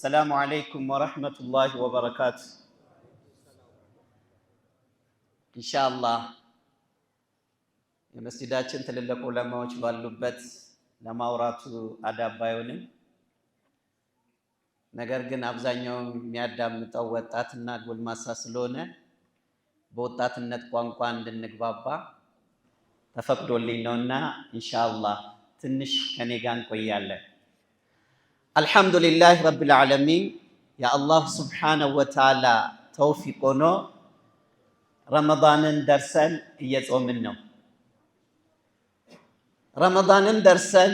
السلام عليكم ورحمة الله وبركاته. إن شاء الله የመስጂዳችን ትልልቅ ዑለማዎች ባሉበት ለማውራቱ አዳብ ባይሆንም ነገር ግን አብዛኛው የሚያዳምጠው ወጣትና ጎልማሳ ስለሆነ በወጣትነት ቋንቋ እንድንግባባ ተፈቅዶልኝ ነውና ኢንሻአላህ ትንሽ ከኔ ጋር እንቆያለን። አልሐምዱሊላህ ረብል ዓለሚን የአላህ ሱብሓነሁ ወተዓላ ተውፊቅ ሆኖ ረመዳንን ደርሰን እየጾምን ነው። ረመዳንን ደርሰን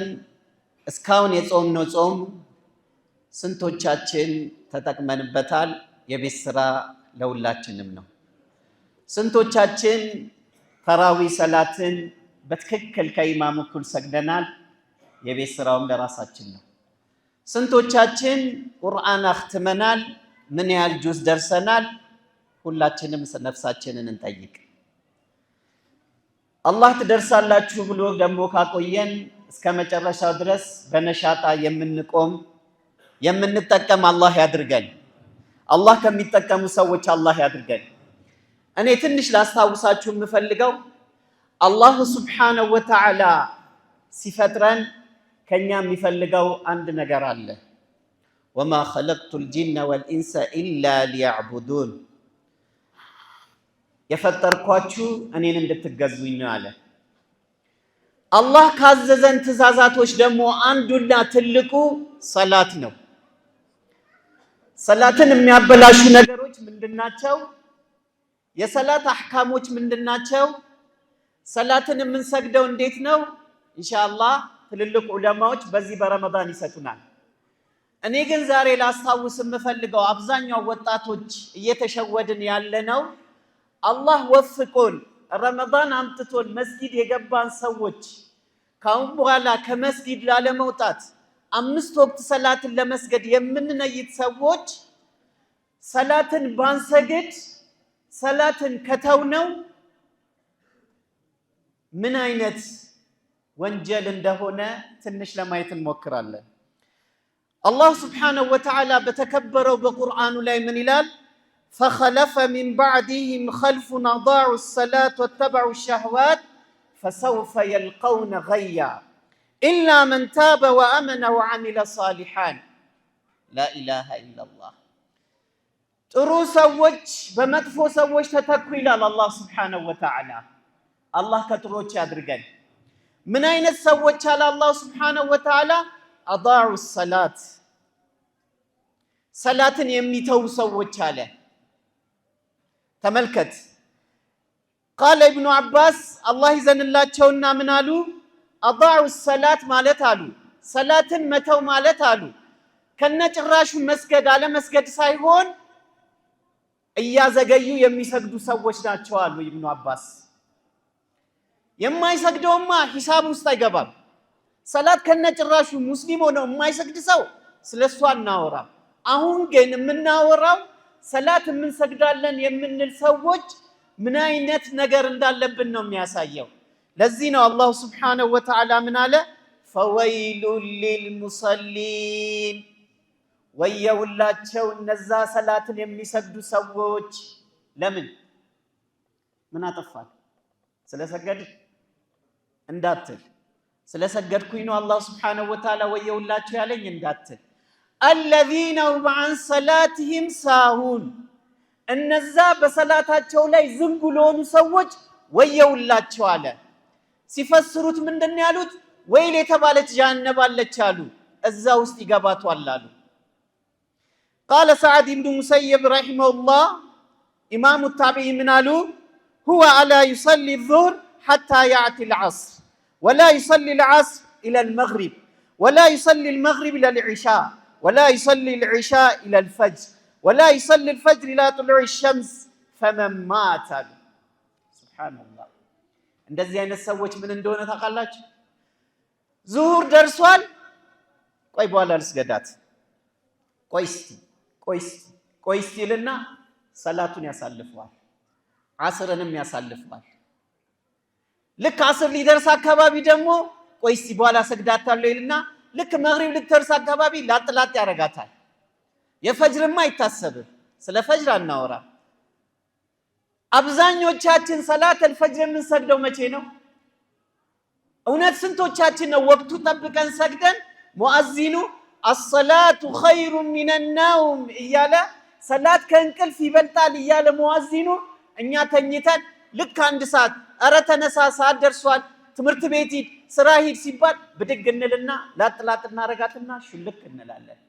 እስካሁን የጾምነው ጾም ስንቶቻችን ተጠቅመንበታል? የቤት ስራ ለሁላችንም ነው። ስንቶቻችን ተራዊ ሰላትን በትክክል ከኢማሙ እኩል ሰግደናል? የቤት ስራውም ለራሳችን ነው። ስንቶቻችን ቁርአን አኽትመናል? ምን ያህል ጁዝ ደርሰናል? ሁላችንም ነፍሳችንን እንጠይቅ። አላህ ትደርሳላችሁ ብሎ ደግሞ ካቆየን እስከ መጨረሻው ድረስ በነሻጣ የምንቆም የምንጠቀም አላህ ያድርገን። አላህ ከሚጠቀሙ ሰዎች አላህ ያድርገን። እኔ ትንሽ ላስታውሳችሁ የምፈልገው አላህ ሱብሓነሁ ወተዓላ ሲፈጥረን ከኛ የሚፈልገው አንድ ነገር አለ። ወማ ኸለቅቱል ጂነ ወልኢንሰ ኢላ ሊያዕቡዱን፣ የፈጠርኳችሁ እኔን እንድትገዙኝ ነው አለ። አላህ ካዘዘን ትእዛዛቶች ደግሞ አንዱና ትልቁ ሰላት ነው። ሰላትን የሚያበላሹ ነገሮች ምንድናቸው? የሰላት አህካሞች ምንድናቸው? ሰላትን የምንሰግደው እንዴት ነው? ኢንሻአላህ ትልልቅ ዑለማዎች በዚህ በረመዳን ይሰጡናል። እኔ ግን ዛሬ ላስታውስ የምፈልገው አብዛኛው ወጣቶች እየተሸወድን ያለነው አላህ ወፍቆን ረመዳን አምጥቶን መስጊድ የገባን ሰዎች ካሁን በኋላ ከመስጊድ ላለመውጣት 5 ወቅት ሰላትን ለመስገድ የምንነይት ሰዎች ሰላትን ባንሰግድ ሰላትን ከተውነው ምን አይነት ወንጀል እንደሆነ ትንሽ ለማየት እንሞክራለን። አላህ ሱብሓነሁ ወተዓላ በተከበረው በቁርአኑ ላይ ምን ይላል? فخلف من بعدهم خلف أضاعوا الصلاة واتبعوا الشهوات فسوف يلقون غيا إلا من تاب وآمن وعمل صالحا لا إله إلا الله. ጥሩ ሰዎች በመጥፎ ሰዎች ተተኩ ይላል አላህ ሱብሓነሁ ወተዓላ። አላህ ከጥሩዎች ያድርገን። ምን አይነት ሰዎች አለ አላህ ሱብሓነሁ ወተዓላ? አዳዑ ሰላት፣ ሰላትን የሚተው ሰዎች አለ። ተመልከት። ቃለ ኢብኑ አባስ አላህ ይዘንላቸውና ምን አሉ? አዳዑ ሰላት ማለት አሉ ሰላትን መተው ማለት አሉ ከነጭራሹ መስገድ አለመስገድ ሳይሆን እያዘገዩ የሚሰግዱ ሰዎች ናቸው አሉ ኢብኑ አባስ። የማይሰግደውማ ሂሳብ ውስጥ አይገባም። ሰላት ከነጭራሹ ሙስሊም ሆነው የማይሰግድ ሰው ስለሱ አናወራም። አሁን ግን የምናወራው ሰላት የምንሰግዳለን የምንል ሰዎች ምን አይነት ነገር እንዳለብን ነው የሚያሳየው። ለዚህ ነው አላህ ሱብሓነሁ ወተዓላ ምን አለ? ፈወይሉን ሊልሙሰሊን፣ ወየውላቸው እነዛ ሰላትን የሚሰግዱ ሰዎች። ለምን? ምን አጠፋል? ስለሰገድ እንዳትል፣ ስለሰገድኩኝ ነው አላህ ሱብሓነሁ ወተዓላ ወየውላቸው ያለኝ እንዳትል። አለዚነ ሁም ዐን ሰላትህም ሳሁን፣ እነዛ በሰላታቸው ላይ ዝንጉ ለሆኑ ሰዎች ወየውላቸው አለ። ሲፈስሩት ምንድን ያሉት? ወይል የተባለች ጀሃነም አለች አሉ፣ እዛ ውስጥ ይገባቷል አሉ። ቃለ ሰዓድ ኢብኑ ሙሰይብ ረሒመሁላህ ኢማሙ ታቢዒ ምን አሉ? ሁወ አላ ዩሰሊ ዙህር ሐታ ያዕቲ ልዓስር ወላ ዩሰሊ ልዓስር ኢላ ልመግሪብ ወላ ዩሰሊ ልመግሪብ ኢላ ልዒሻ ወላ ዩሰሊ ልዒሻ ኢላ ልፈጅር ወላ ዩሰሊ ልፈጅር ኢላ ጡሉዕ ሸምስ ፈመን ማት አሉ። ሱብሓነላህ። እንደዚህ አይነት ሰዎች ምን እንደሆነ ታውቃላችሁ? ዙሁር ደርሷል፣ ቆይ በኋላ ልስገዳት፣ ቆይ እስቲ ይልና ሰላቱን ያሳልፈዋል፣ ዓስርንም ያሳልፈዋል። ልክ ዓስር ሊደርስ አካባቢ ደግሞ ቆይ እስቲ በኋላ ሰግዳታለሁ ይልና ልክ መግሪብ ልትደርስ አካባቢ ላጥላጥ ያረጋታል። የፈጅርማ አይታሰብም። ስለ ፈጅር አናወራ። አብዛኞቻችን ሰላተል ፈጅር የምንሰግደው መቼ ነው? እውነት ስንቶቻችን ነው ወቅቱ ጠብቀን ሰግደን ሙአዚኑ አሰላቱ ኸይሩ ሚነናውም እያለ ሰላት ከእንቅልፍ ይበልጣል እያለ ሙአዚኑ እኛ ተኝተን ልክ 1 ሰዓት ኧረ ተነሳ ሰዓት ደርሷል ትምህርት ቤት ሂድ ስራ ሂድ ሲባል ብድግ እንልና ላጥላጥ እናረጋትና ሹልክ እንላለን።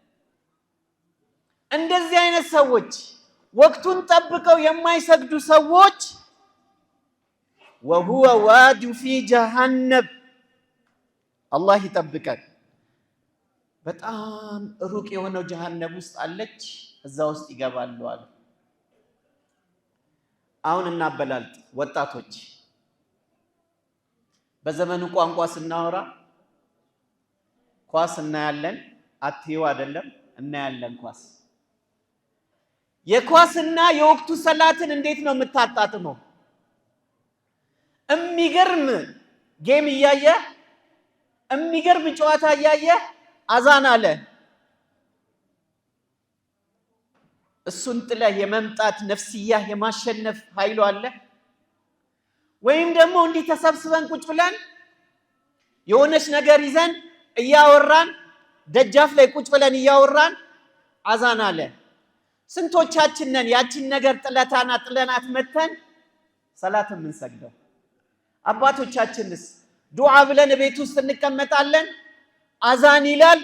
እንደዚህ አይነት ሰዎች ወቅቱን ጠብቀው የማይሰግዱ ሰዎች وهو واد في جهنم አላህ ይጠብቀን። በጣም ሩቅ የሆነው ጀሃነም ውስጥ አለች፣ እዛ ውስጥ ይገባሉ አሉ። አሁን እናበላልጥ ወጣቶች፣ በዘመኑ ቋንቋ ስናወራ ኳስ እናያለን፣ አትዩ አይደለም እናያለን ኳስ። የኳስና የወቅቱ ሰላትን እንዴት ነው የምታጣጥመው? የሚገርም ጌም እያየ የሚገርም ጨዋታ እያየ አዛን አለ። እሱን ጥለህ የመምጣት ነፍስያ የማሸነፍ ኃይሉ አለ። ወይም ደግሞ እንዲህ ተሰብስበን ቁጭ ብለን የሆነች ነገር ይዘን እያወራን ደጃፍ ላይ ቁጭ ብለን እያወራን አዛን አለ። ስንቶቻችን ነን ያችን ነገር ጥለናት መተን ሰላት የምንሰግደው? አባቶቻችንስ ዱዓ ብለን ቤት ውስጥ እንቀመጣለን፣ አዛን ይላል፣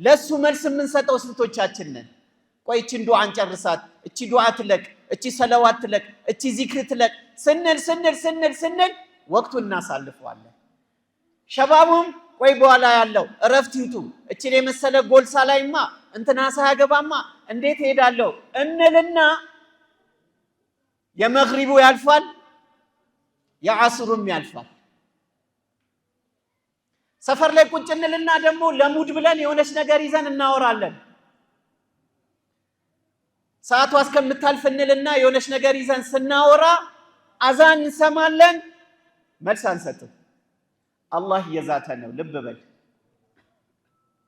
ለሱ መልስ የምንሰጠው ስንቶቻችን ነን? ቆይ እቺን ዱዓ እንጨርሳት፣ እቺ ዱዓ ትለቅ፣ እቺ ሰለዋት ትለቅ፣ እቺ ዚክር ትለቅ ስንል ወቅቱን እናሳልፈዋለን። ሸባቡም ቆይ በኋላ ያለው እረፍት ይውጡ፣ እቺን የመሰለ ጎልሳ ላይማ እንትና ሳያገባማ እንዴት ሄዳለሁ እንልና የመግሪቡ ያልፋል፣ የዓስሩም ያልፋል። ሰፈር ላይ ቁጭ እንልና ደግሞ ለሙድ ብለን የሆነች ነገር ይዘን እናወራለን። ሰዓቷ እስከምታልፍ እንልና የሆነች ነገር ይዘን ስናወራ አዛን እንሰማለን፣ መልስ አንሰጥም። አላህ እየዛተ ነው፣ ልብ በል።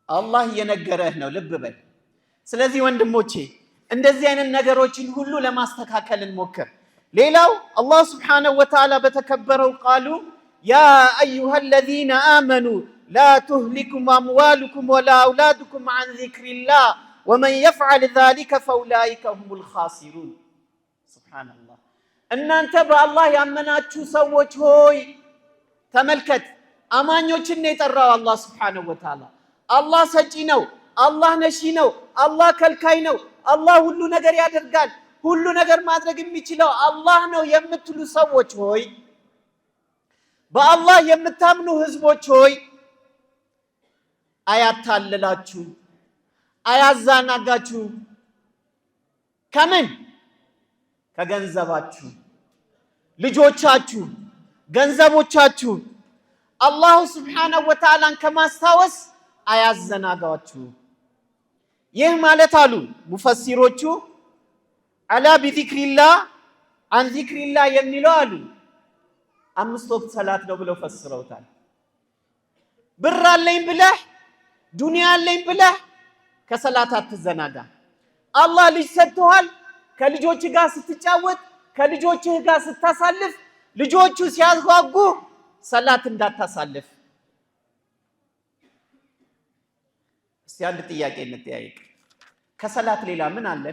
አላህ እየነገረህ ነው፣ ልብ በል። ስለዚህ ወንድሞቼ እንደዚህ አይነት ነገሮችን ሁሉ ለማስተካከል እንሞክር። ሌላው አላህ ስብሓነሁ ወተዓላ በተከበረው ቃሉ ያ አዩሃ አለዚነ አመኑ ላ ቱህሊኩም አምዋሉኩም ወላ አውላዱኩም አን ዚክሪላህ ወመን የፍዐል ዛሊከ ፈኡላኢከ ሁሙል ኻሲሩን። ሱብሓነላህ። እናንተ በአላህ ያመናችሁ ሰዎች ሆይ ተመልከት፣ አማኞችን ነው የጠራው አላህ ስብሓነሁ ወተዓላ። አላህ ሰጪ ነው፣ አላህ ነሺ ነው፣ አላህ ከልካይ ነው፣ አላህ ሁሉ ነገር ያደርጋል፣ ሁሉ ነገር ማድረግ የሚችለው አላህ ነው የምትሉ ሰዎች ሆይ፣ በአላህ የምታምኑ ህዝቦች ሆይ አያታልላችሁ፣ አያዛናጋችሁ። ከምን? ከገንዘባችሁ፣ ልጆቻችሁ፣ ገንዘቦቻችሁ አላሁ ስብሓነሁ ወተዓላን ከማስታወስ አያዘናጋችሁ። ይህ ማለት አሉ ሙፈሲሮቹ አላ ቢዚክሪላህ አን ዚክሪላህ የሚለው አሉ 5 ወቅት ሰላት ነው ብለው ፈስረውታል። ብር አለኝ ብለህ ዱንያ አለኝ ብለህ ከሰላት አትዘናጋ። አላህ ልጅ ሰጥቶሃል፣ ከልጆች ጋር ስትጫወት፣ ከልጆችህ ጋር ስታሳልፍ፣ ልጆቹ ሲያጓጉ ሰላት እንዳታሳልፍ። እስቲ አንድ ጥያቄ እንጠያየቅ። ከሰላት ሌላ ምን አለ?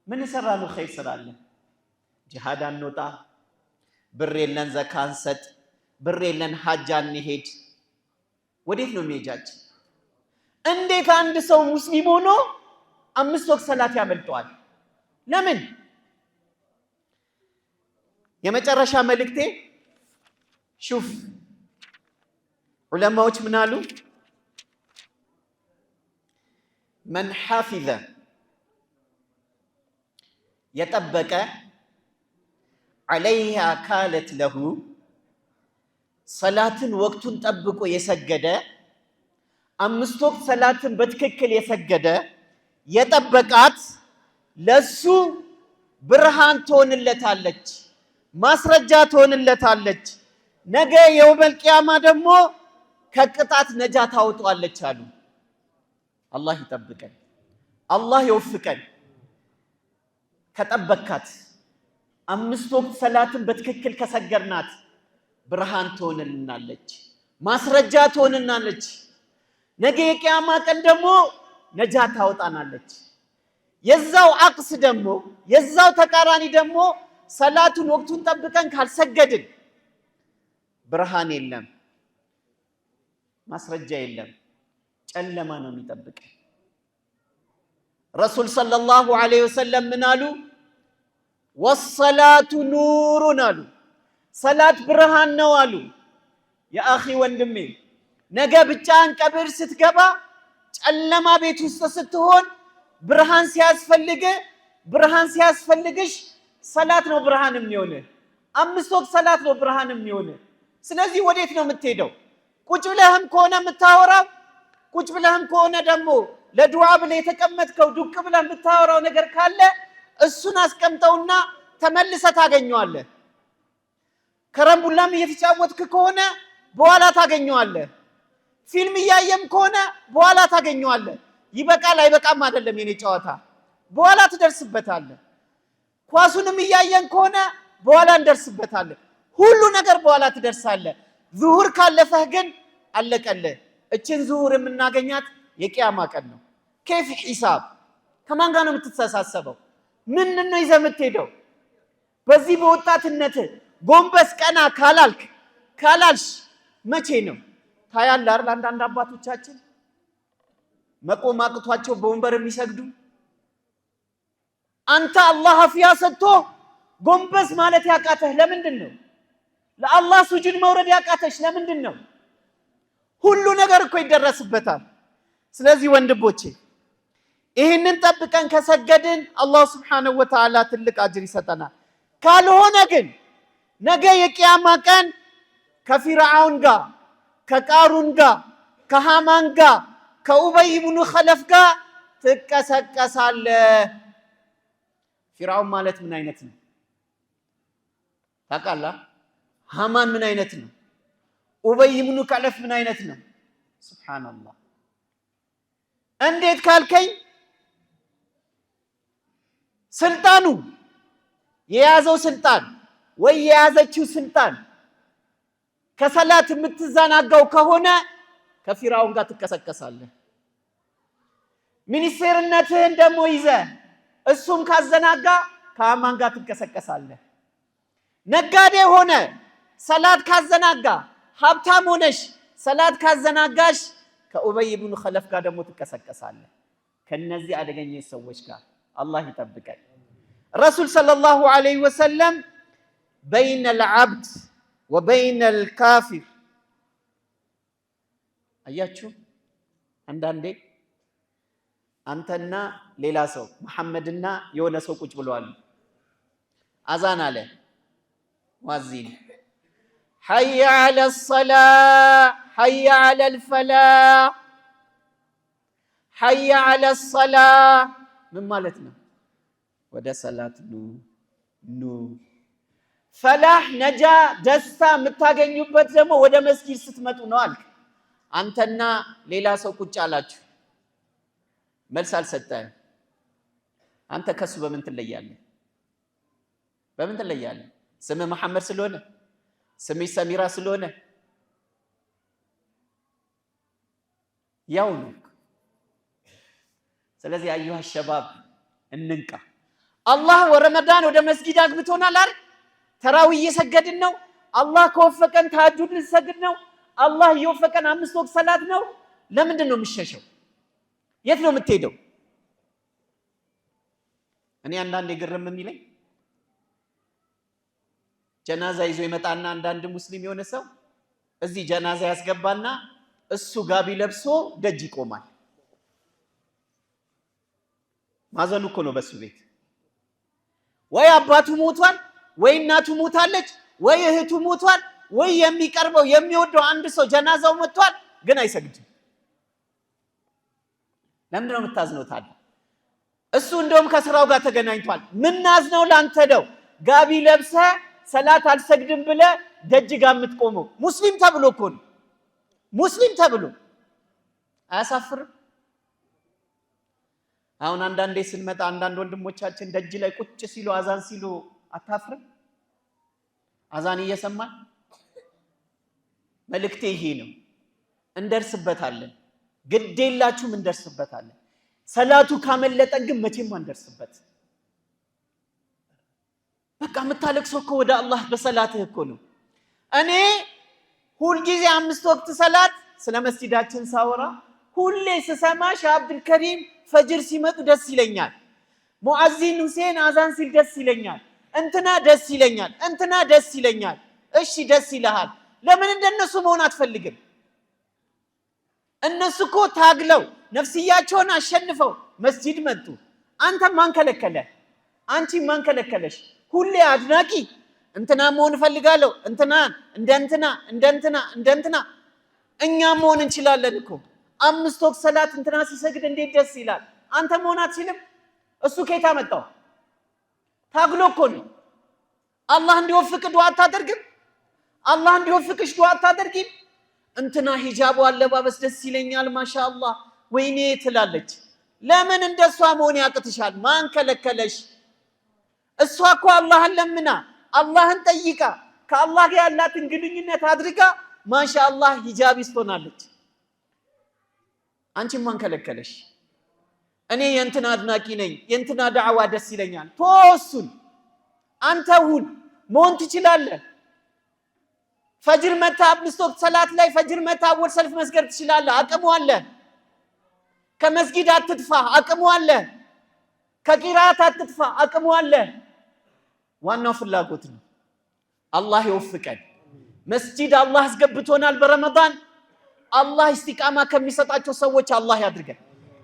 ምን ሰራነው? ኸይር ስራ አለ? ጂሃድ አንወጣ፣ ብር የለን ዘካ አንሰጥ፣ ብር የለን ሐጅ አንሄድ። ወዴት ነው መሄጃችን? እንዴት አንድ ሰው ሙስሊም ሆኖ 5 ወቅት ሰላት ያመልጠዋል? ለምን? የመጨረሻ መልእክቴ ሹፍ ዑለማዎች ምን አሉ? መን ሐፊዘ የጠበቀ ዐለይሃ ካለት ለሁ ሰላትን ወቅቱን ጠብቆ የሰገደ 5 ወቅት ሰላትን በትክክል የሰገደ የጠበቃት ለሱ ብርሃን ትሆንለታለች፣ ማስረጃ ትሆንለታለች። ነገ የውመል ቂያማ ደግሞ ከቅጣት ነጃ ታወጣለች አሉ። አላህ ይጠብቀን። አላህ ይወፍቀን። ከጠበካት 5 ወቅት ሰላትን በትክክል ከሰገርናት ብርሃን ትሆንልናለች፣ ማስረጃ ትሆንልናለች። ነገ የቂያማ ቀን ደግሞ ነጃ ታወጣናለች። የዛው አቅስ ደግሞ የዛው ተቃራኒ ደግሞ ሰላቱን ወቅቱን ጠብቀን ካልሰገድን ብርሃን የለም፣ ማስረጃ የለም፣ ጨለማ ነው የሚጠብቀን። ረሱል ሰለላሁ ዐለይሂ ወሰለም ምን አሉ? ወሰላቱ ኑሩን አሉ፣ ሰላት ብርሃን ነው አሉ። የአኺ ወንድሜ ነገ ብቻህን ቀብር ስትገባ ጨለማ ቤት ውስጥ ስትሆን ብርሃን ሲያስፈልግሽ ሰላት ነው ብርሃን የሚሆንህ። 5 ወቅት ሰላት ነው ብርሃን የሚሆንህ። ስለዚህ ወዴት ነው የምትሄደው? ቁጭ ብለህም ከሆነ የምታወራው፣ ቁጭ ብለህም ከሆነ ደግሞ ለዱዓ ብለህ የተቀመጥከው ዱቅ ብለህ የምታወራው ነገር ካለ እሱን አስቀምጠውና ተመልሰህ ታገኘዋለህ። ከረምቡላም እየተጫወትክ ከሆነ በኋላ ታገኘዋለህ። ፊልም እያየም ከሆነ በኋላ ታገኘዋለህ። ይበቃል አይበቃም አይደለም የኔ ጨዋታ፣ በኋላ ትደርስበታለህ። ኳሱንም እያየን ከሆነ በኋላ እንደርስበታለን። ሁሉ ነገር በኋላ ትደርሳለህ። ዙሁር ካለፈህ ግን አለቀልህ። እችን ዙሁር የምናገኛት የቂያማ ቀን ነው። ከይፍ ሒሳብ ከማን ጋር ነው የምትተሳሰበው? ምን ነው ይዘህ የምትሄደው? በዚህ በወጣትነትህ ጎንበስ ቀና ካላልሽ መቼ ነው ታያለህ አይደል? አንዳንድ አባቶቻችን መቆም አቅቷቸው በወንበር የሚሰግዱ። አንተ አላህ አፍያ ሰጥቶ ጎንበስ ማለት ያቃተህ ለምንድን ነው? ለአላህ ሱጁድ መውረድ ያቃተሽ ለምንድን ነው? ሁሉ ነገር እኮ ይደረስበታል። ስለዚህ ወንድሞቼ ይህንን ጠብቀን ከሰገድን አላህ ሱብሓነሁ ወተዓላ ትልቅ አጅር ይሰጠናል። ካልሆነ ግን ነገ የቂያማ ቀን ከፊርዓውን ጋር፣ ከቃሩን ጋር፣ ከሃማን ጋር፣ ከኡበይ ብኑ ኸለፍ ጋር ትቀሰቀሳለህ። ፊርዓውን ማለት ምን አይነት ነው ታውቃለህ? ሃማን ምን አይነት ነው? ኡበይ ብኑ ኸለፍ ምን አይነት ነው? ሱብሃንአላህ። እንዴት ካልከኝ ስልጣኑ የያዘው ስልጣን ወይ የያዘችው ስልጣን ከሰላት የምትዘናጋው ከሆነ ከፊርዓውን ጋር ትቀሰቀሳለህ። ሚኒስቴርነትህን ደግሞ ይዘህ እሱም ካዘናጋ ከሃማን ጋር ትቀሰቀሳለህ። ነጋዴ ሆነ ሰላት ካዘናጋ፣ ሀብታም ሆነሽ ሰላት ካዘናጋሽ ከኡበይ ብኑ ኸለፍ ጋር ደግሞ ትቀሰቀሳለህ። ከነዚህ አደገኛ ሰዎች ጋር አላህ ይጠብቀን። ረሱል ሰለላሁ ዐለይሂ ወሰለም በይነል ዐብድ ወበይነል ካፊር፣ አያችሁ አንዳንዴ አንተና ሌላ ሰው መሐመድና የሆነ ሰው ቁጭ ብለዋል። አዛን አለ ሙአዚን፣ ሐየ ዐለስ ሰላህ ሐየ ዐለል ፈላህ ሐየ ዐለስ ሰላህ። ምን ማለት ነው? ወደ ሰላት ኑ። ፈላህ ነጃ ደስታ የምታገኙበት ደግሞ ወደ መስጊድ ስትመጡ ነው አልክ። አንተና ሌላ ሰው ቁጭ አላችሁ፣ መልስ አልሰጠህም። አንተ ከሱ በምን ትለያለህ? በምን ትለያለህ? ስምህ መሐመድ ስለሆነ? ስምሽ ሰሚራ ስለሆነ? ያው ነው። ስለዚህ አዩሃ ሸባብ እንንቃ። አላህ ወረመዳን ወደ መስጊድ አግብቶናል አይደል? ተራዊ እየሰገድን ነው። አላህ ከወፈቀን ተሐጁድ ልንሰግድ ነው። አላህ እየወፈቀን 5 ወቅት ሰላት ነው። ለምንድን ነው የምትሸሸው? የት ነው የምትሄደው? እኔ አንዳንዴ ግርም የሚለኝ ጀናዛ ይዞ ይመጣና አንዳንድ ሙስሊም የሆነ ሰው እዚህ ጀናዛ ያስገባና እሱ ጋቢ ለብሶ ደጅ ይቆማል። ማዘኑ እኮ ነው በሱ ቤት። ወይ አባቱ ሞቷል፣ ወይ እናቱ ሞታለች፣ ወይ እህቱ ሞቷል፣ ወይ የሚቀርበው የሚወደው አንድ ሰው ጀናዛው መጥቷል፣ ግን አይሰግድም። ለምንድን ነው የምታዝነው ታዲያ? እሱ እንደውም ከስራው ጋር ተገናኝቷል። ምናዝነው ላንተ ነው። ጋቢ ለብሰ ሰላት አልሰግድም ብለ ደጅ ጋር የምትቆመው ሙስሊም ተብሎ እኮ ነው። ሙስሊም ተብሎ አያሳፍርም? አሁን አንዳንዴ ስንመጣ አንዳንድ ወንድሞቻችን ደጅ ላይ ቁጭ ሲሉ አዛን ሲሉ አታፍርም? አዛን እየሰማን መልእክቴ ይሄ ነው። እንደርስበታለን፣ ግዴላችሁም እንደርስበታለን። ሰላቱ ካመለጠን ግን መቼም አንደርስበት። በቃ የምታለቅሰው እኮ ወደ አላህ በሰላትህ እኮ ነው። እኔ ሁልጊዜ 5 ወቅት ሰላት ስለ መስጂዳችን ሳወራ ሁሌ ስሰማ ሼህ አብዱል ከሪም ፈጅር ሲመጡ ደስ ይለኛል፣ ሙአዚን ሁሴን አዛን ሲል ደስ ይለኛል፣ እንትና ደስ ይለኛል፣ እንትና ደስ ይለኛል። እሺ ደስ ይልሃል፣ ለምን እንደነሱ መሆን አትፈልግም? እነሱ እኮ ታግለው ነፍስያቸውን አሸንፈው መስጂድ መጡ። አንተ ማን ከለከለ? አንቺ ማን ከለከለሽ? ሁሌ አድናቂ እንትና መሆን ፈልጋለሁ፣ እንትና እንደንትና እኛ መሆን እንችላለን እኮ 5 ወቅት ሰላት እንትና ሲሰግድ እንዴት ደስ ይላል። አንተ መሆን አትችልም? እሱ ከየት አመጣው? ታግሎ እኮ ነው። አላህ እንዲወፍቅ ዱዓ አታደርግም? አላህ እንዲወፍቅሽ ዱዓ አታደርጊም? እንትና ሂጃቡ አለባበስ ደስ ይለኛል ማሻአላህ ወይኔ ትላለች። ለምን እንደሷ መሆን ያቅትሻል? ማን ከለከለሽ? እሷ እኮ አላህን ለምና አላህን ጠይቃ ከአላህ ጋር ያላትን ግንኙነት አድርጋ ማሻአላህ ሂጃቢስት ሆናለች። አንቺ ማን ከለከለሽ? እኔ የእንትና አድናቂ ነኝ፣ የእንትና ዳዕዋ ደስ ይለኛል። ተወሱን አንተ ሁን መሆን ትችላለህ። ፈጅር መታ 5 ወቅት ሰላት ላይ ፈጅር መታ አወል ሰልፍ መስገድ ትችላለህ፣ አቅሙ አለ። ከመስጊድ አትጥፋ፣ አቅሙ አለ። ከቂራት አትጥፋ፣ አቅሙ አለ። ዋናው ፍላጎት ነው። አላህ ይወፍቀን። መስጂድ አላህ አስገብቶናል በረመዳን። አላህ ኢስቲቃማ ከሚሰጣቸው ሰዎች አላህ ያድርገን።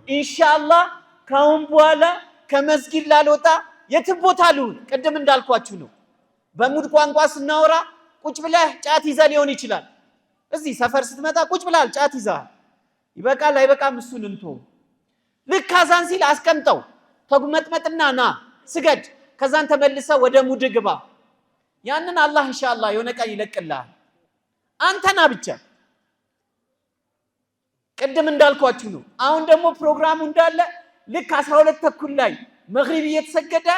ኢንሻአላህ ካሁን በኋላ ከመስጊድ ላልወጣ የትም ቦታ ልሁን፣ ቅድም እንዳልኳችሁ ነው። በሙድ ቋንቋ ስናወራ ቁጭ ብለህ ጫት ይዘህ ሊሆን ይችላል። እዚህ ሰፈር ስትመጣ ቁጭ ብለሃል፣ ጫት ይዘሃል። ይበቃል አይበቃም እሱን እንቶ ልክ አዛን ሲል አስቀምጠው፣ ተጉመጥመጥና ና ስገድ፣ ከዛን ተመልሰህ ወደ ሙድ ግባ። ያንን አላህ ኢንሻአላህ የሆነ ቀን ይለቅልሃል። አንተና ብቻ ቅድም እንዳልኳችሁ ነው። አሁን ደግሞ ፕሮግራሙ እንዳለ ልክ 12 ተኩል ላይ መግሪብ እየተሰገደ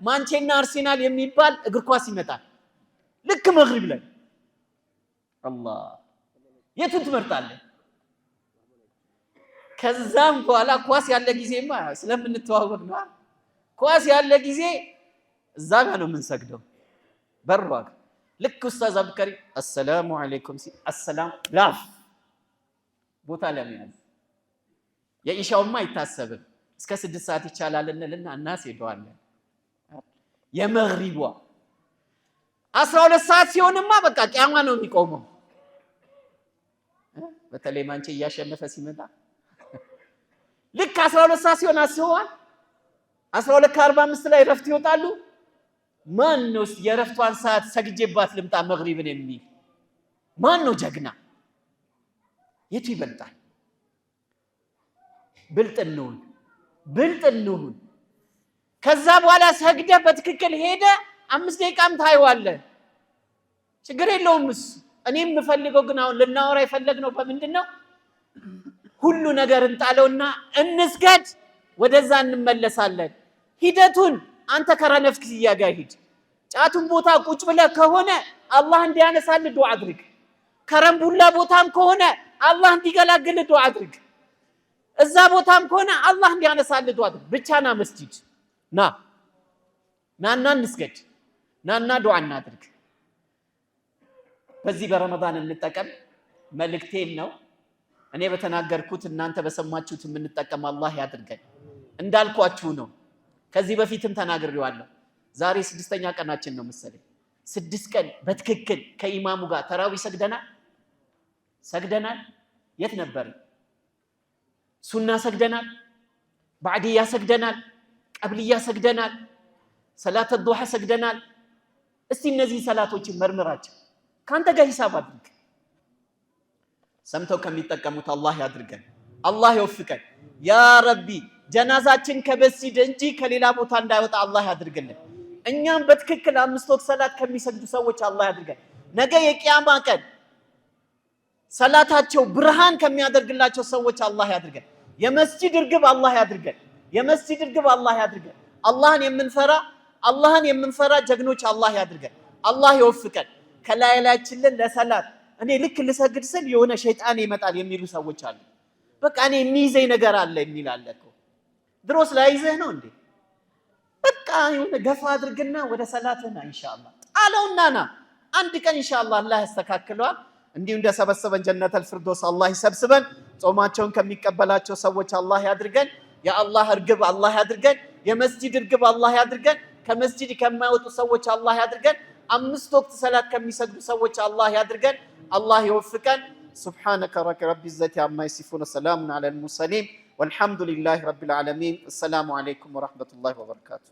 ማንቼና አርሴናል የሚባል እግር ኳስ ይመጣል። ልክ መግሪብ ላይ አላህ የቱን ትመርጣለህ? ከዛም በኋላ ኳስ ያለ ጊዜማ ስለምንተዋወቅ ነው። ኳስ ያለ ጊዜ እዛ ጋር ነው የምንሰግደው በሯ። ልክ ኡስታዝ አብዱልከሪም አሰላሙ አለይኩም ሲ አሰላም ላፍ ቦታ ለሚያዝ የኢሻውማ አይታሰብም። እስከ 6 ሰዓት ይቻላል እንልና እናስ ሄደዋለን። የመግሪቧ 12 ሰዓት ሲሆንማ በቃ ቂያማ ነው የሚቆመው። በተለይ ማንቼ እያሸነፈ ሲመጣ ልክ 12 ሰዓት ሲሆን አስበዋል። 12:45 ላይ ረፍት ይወጣሉ። ማን ነው የረፍቷን ሰዓት ሰግጄባት ልምጣ መግሪብን የሚል? ማን ነው ጀግና? የቱ ይበልጣል? ብልጥ እንሁን። ከዛ በኋላ ሰግደ በትክክል ሄደ 5 ደቂቃም ታይዋለህ፣ ችግር የለውም እሱ። እኔ የምፈልገው ግን አሁን ልናወራ የፈለግነው በምንድን ነው? ሁሉ ነገር እንጣለውና እንስገድ፣ ወደዛ እንመለሳለን። ሂደቱን አንተ ከራነፍክያ ጋር ሂድ። ጫቱን ቦታ ቁጭ ብለህ ከሆነ አላህ እንዲያነሳልህ ዱዓ አድርግ። ከረምቡላ ቦታም ከሆነ አላህ እንዲገላግልህ ዱዓ አድርግ። እዛ ቦታም ከሆነ አላህ እንዲያነሳልህ ዱዓ አድርግ። ብቻ ና መስጂድ ናና እንስገድ፣ ናና ዱዓ እናድርግ። በዚህ በረመዳን እንጠቀም። መልእክቴን ነው እኔ በተናገርኩት እናንተ በሰማችሁት የምንጠቀም አላህ ያድርገን። እንዳልኳችሁ ነው፣ ከዚህ በፊትም ተናግሬዋለሁ። ዛሬ 6ኛ ቀናችን ነው መሰለኝ። 6 ቀን በትክክል ከኢማሙ ጋር ተራዊ ሰግደናል። የት ነበር? ሱና ሰግደናል፣ ባዕድያ ሰግደናል፣ ቀብልያ ሰግደናል፣ ሰላተ ዱሃ ሰግደናል። እስቲ እነዚህ ሰላቶችን መርምራቸው፣ ካንተ ጋር ሂሳብ አድርግ። ሰምተው ከሚጠቀሙት አላህ ያድርገን፣ አላህ ይወፍቀን። ያ ረቢ ጀናዛችን ከመስጂድ እንጂ ከሌላ ቦታ እንዳይወጣ አላህ ያድርግልን። እኛም በትክክል 5 ወቅት ሰላት ከሚሰግዱ ሰዎች አላህ ያድርገን። ነገ የቂያማ ቀን ሰላታቸው ብርሃን ከሚያደርግላቸው ሰዎች አላህ ያድርገን። የመስጂድ እርግብ አላህ ያድርገን። የመስጂድ እርግብ አላህ ያድርገን። አላህን የምንፈራ ጀግኖች አላህ ያድርገን። አላህ ይወፍቀን። ከላይላችን ለሰላት እኔ ልክ ልሰግድ ስል የሆነ ሸይጣን ይመጣል የሚሉ ሰዎች አሉ። በቃ እኔ የሚይዘኝ ነገር አለ የሚል አለ እኮ። ድሮስ ላይዘህ ነው እንዴ? በቃ የሆነ ገፋ አድርግና ወደ ሰላትህ ና ኢንሻአላህ። ጣለውና ና አንድ ቀን ኢንሻአላህ አላህ ያስተካክለዋል። እንዲሁ እንደሰበሰበን ጀነተል ፊርዶስ አላህ ይሰብስበን። ጾማቸውን ከሚቀበላቸው ሰዎች አላህ ያድርገን። የአላህ እርግብ አላህ ያድርገን። የመስጂድ እርግብ አላህ ያድርገን። ከመስጂድ ከማይወጡ ሰዎች አላህ ያድርገን። 5 ወቅት ሰላት ከሚሰግዱ ሰዎች አላህ ያድርገን። አላህ ይወፍቀን። سبحانك رب العزة عما يصفون وسلام على المرسلين والحمد لله رب العالمين. السلام عليكم ورحمة الله وبركاته.